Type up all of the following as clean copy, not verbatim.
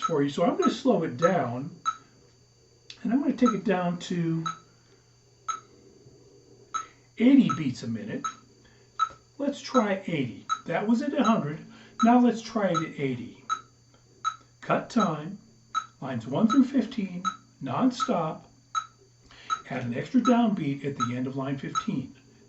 For you. So I'm going to slow it down, and I'm going to take it down to 80 beats a minute. Let's try 80. That was at 100. Now let's try it at 80. Cut time, lines 1 through 15, non-stop. Add an extra downbeat at the end of line 15.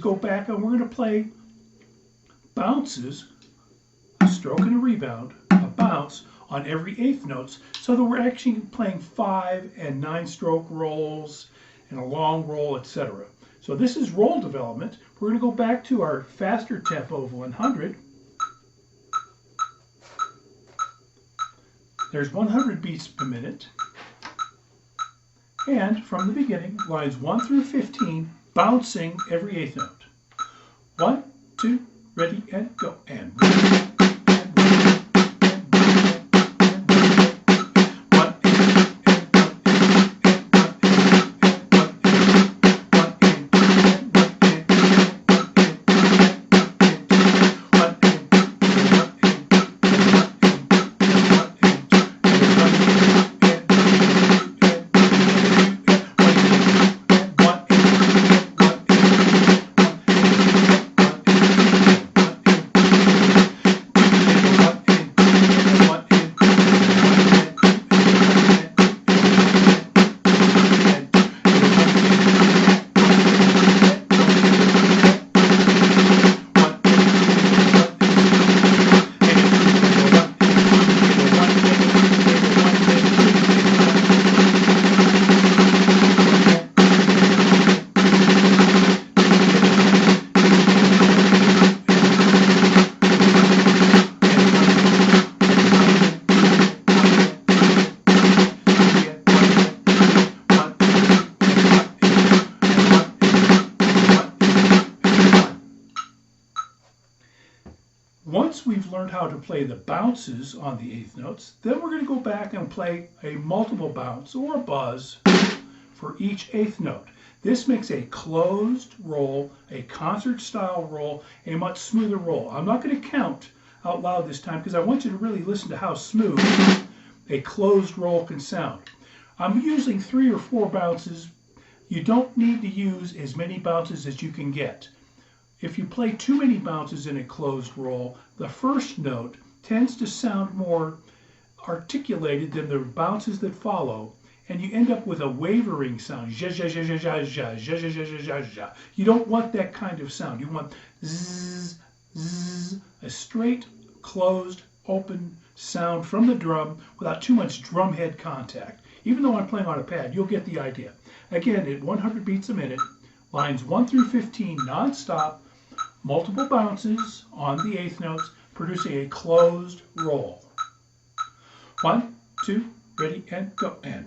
Go back and we're going to play bounces, a stroke and a rebound, a bounce on every eighth notes, so that we're actually playing 5 and 9 stroke rolls and a long roll, etc. So this is roll development. We're going to go back to our faster tempo of 100. There's 100 beats per minute. And from the beginning, lines 1 through 15, bouncing every eighth note. 1, 2, ready, and go. And Once we've learned how to play the bounces on the eighth notes, then we're going to go back and play a multiple bounce or a buzz for each eighth note. This makes a closed roll, a concert style roll, a much smoother roll. I'm not going to count out loud this time because I want you to really listen to how smooth a closed roll can sound. I'm using 3 or 4 bounces. You don't need to use as many bounces as you can get. If you play too many bounces in a closed roll, the first note tends to sound more articulated than the bounces that follow, and you end up with a wavering sound. Ja, ja, ja, ja, ja, ja, ja, ja, ja, ja, ja. You don't want that kind of sound. You want zzz, zzz, a straight, closed, open sound from the drum without too much drum head contact. Even though I'm playing on a pad, you'll get the idea. Again, at 100 beats a minute, lines 1 through 15 non-stop, multiple bounces on the eighth notes, producing a closed roll. 1, 2, ready, and go. And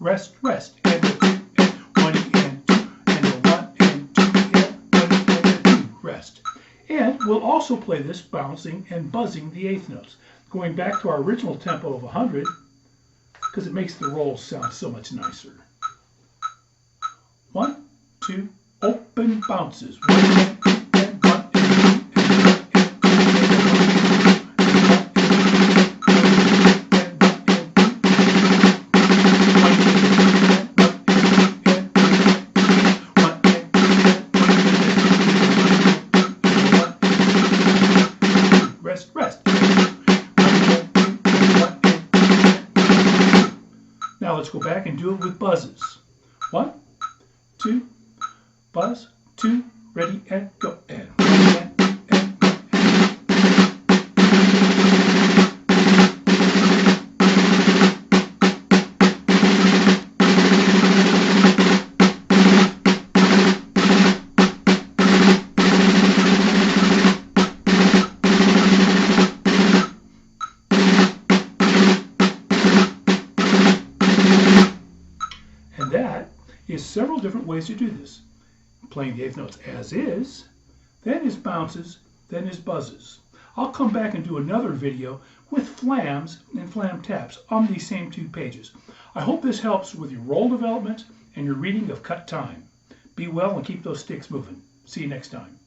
Rest, rest, and a 2, and 1 and 2, and a 1 and 2, and 1 and a 2, rest. And we'll also play this bouncing and buzzing the eighth notes, going back to our original tempo of 100, because it makes the rolls sound so much nicer. 1, 2, open bounces. 1 and 2 and 1 and 2 and 1 and 2 Rest, rest. Now let's go back and do it with buzzes. 1, 2, buzz, 2, ready, and go. And 1 and 2 and 1 and ways to do this. Playing the eighth notes as is, then his bounces, then his buzzes. I'll come back and do another video with flams and flam taps on these same 2 pages. I hope this helps with your roll development and your reading of cut time. Be well and keep those sticks moving. See you next time.